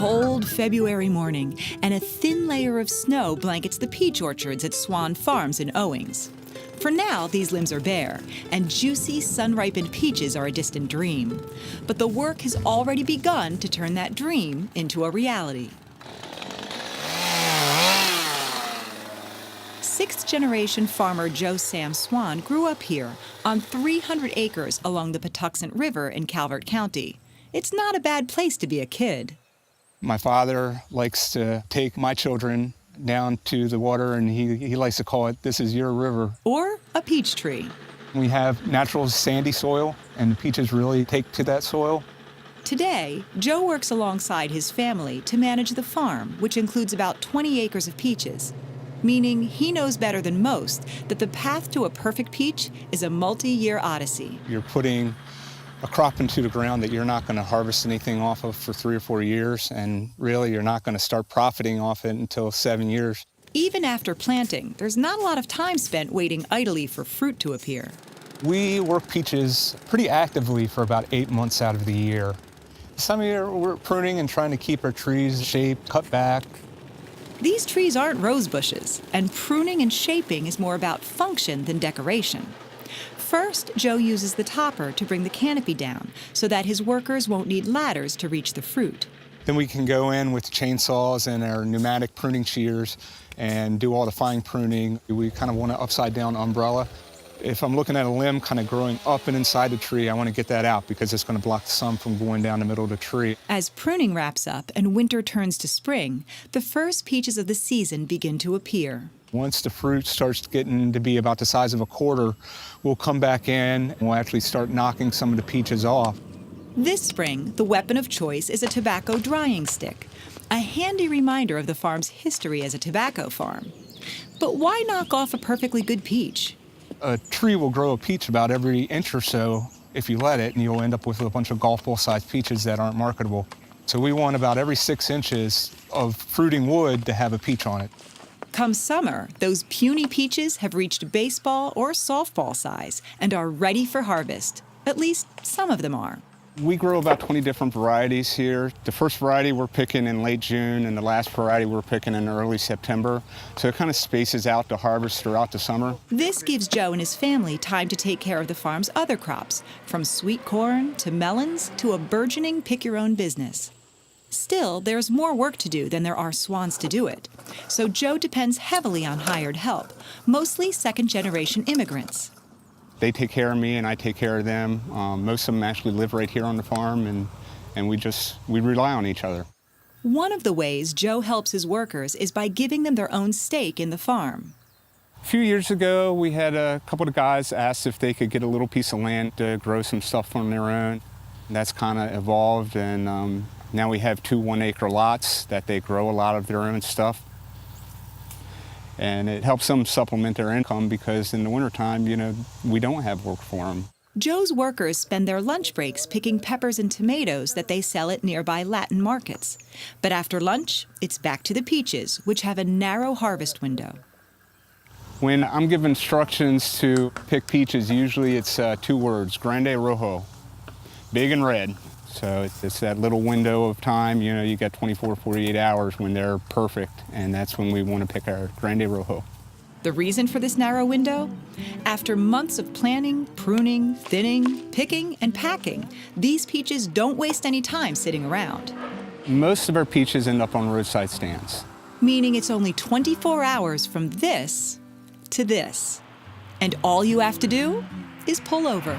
cold February morning, and a thin layer of snow blankets the peach orchards at Swann Farms in Owings. For now, these limbs are bare, and juicy, sun-ripened peaches are a distant dream. But the work has already begun to turn that dream into a reality. Sixth-generation farmer Joe Sam Swann grew up here on 300 acres along the Patuxent River in Calvert County. It's not a bad place to be a kid. My father likes to take my children down to the water, and he likes to call it, "This is your river." Or a peach tree. We have natural sandy soil, and the peaches really take to that soil. Today, Joe works alongside his family to manage the farm, which includes about 20 acres of peaches, meaning he knows better than most that the path to a perfect peach is a multi-year odyssey. You're putting a crop into the ground that you're not going to harvest anything off of for 3 or 4 years, and really you're not going to start profiting off it until 7 years. Even after planting, there's not a lot of time spent waiting idly for fruit to appear. We work peaches pretty actively for about 8 months out of the year. Some year we're pruning and trying to keep our trees shaped, cut back. These trees aren't rose bushes, and pruning and shaping is more about function than decoration. First, Joe uses the topper to bring the canopy down so that his workers won't need ladders to reach the fruit. Then we can go in with chainsaws and our pneumatic pruning shears and do all the fine pruning. We kind of want an upside-down umbrella. If I'm looking at a limb kind of growing up and inside the tree, I want to get that out because it's going to block the sun from going down the middle of the tree. As pruning wraps up and winter turns to spring, the first peaches of the season begin to appear. Once the fruit starts getting to be about the size of a quarter, we'll come back in and we'll actually start knocking some of the peaches off. This spring, the weapon of choice is a tobacco drying stick, a handy reminder of the farm's history as a tobacco farm. But why knock off a perfectly good peach? A tree will grow a peach about every inch or so if you let it, and you'll end up with a bunch of golf ball-sized peaches that aren't marketable. So we want about every 6 inches of fruiting wood to have a peach on it. Come summer, those puny peaches have reached baseball or softball size and are ready for harvest. At least some of them are. We grow about 20 different varieties here. The first variety we're picking in late June, and the last variety we're picking in early September. So it kind of spaces out the harvest throughout the summer. This gives Joe and his family time to take care of the farm's other crops, from sweet corn to melons to a burgeoning pick-your-own-business. Still, there's more work to do than there are Swanns to do it. So Joe depends heavily on hired help, mostly second-generation immigrants. They take care of me and I take care of them. Most of them actually live right here on the farm, and we rely on each other. One of the ways Joe helps his workers is by giving them their own stake in the farm. A few years ago, we had a couple of guys ask if they could get a little piece of land to grow some stuff on their own. That's kind of evolved, and now we have 2 1-acre lots that they grow a lot of their own stuff. And it helps them supplement their income because in the wintertime, we don't have work for them. Joe's workers spend their lunch breaks picking peppers and tomatoes that they sell at nearby Latin markets. But after lunch, it's back to the peaches, which have a narrow harvest window. When I'm given instructions to pick peaches, usually it's 2 words, Grande Rojo, big and red. So it's that little window of time, you got 24, 48 hours when they're perfect, and that's when we want to pick our Grande Rojo. The reason for this narrow window? After months of planning, pruning, thinning, picking, and packing, these peaches don't waste any time sitting around. Most of our peaches end up on roadside stands. Meaning it's only 24 hours from this to this. And all you have to do is pull over.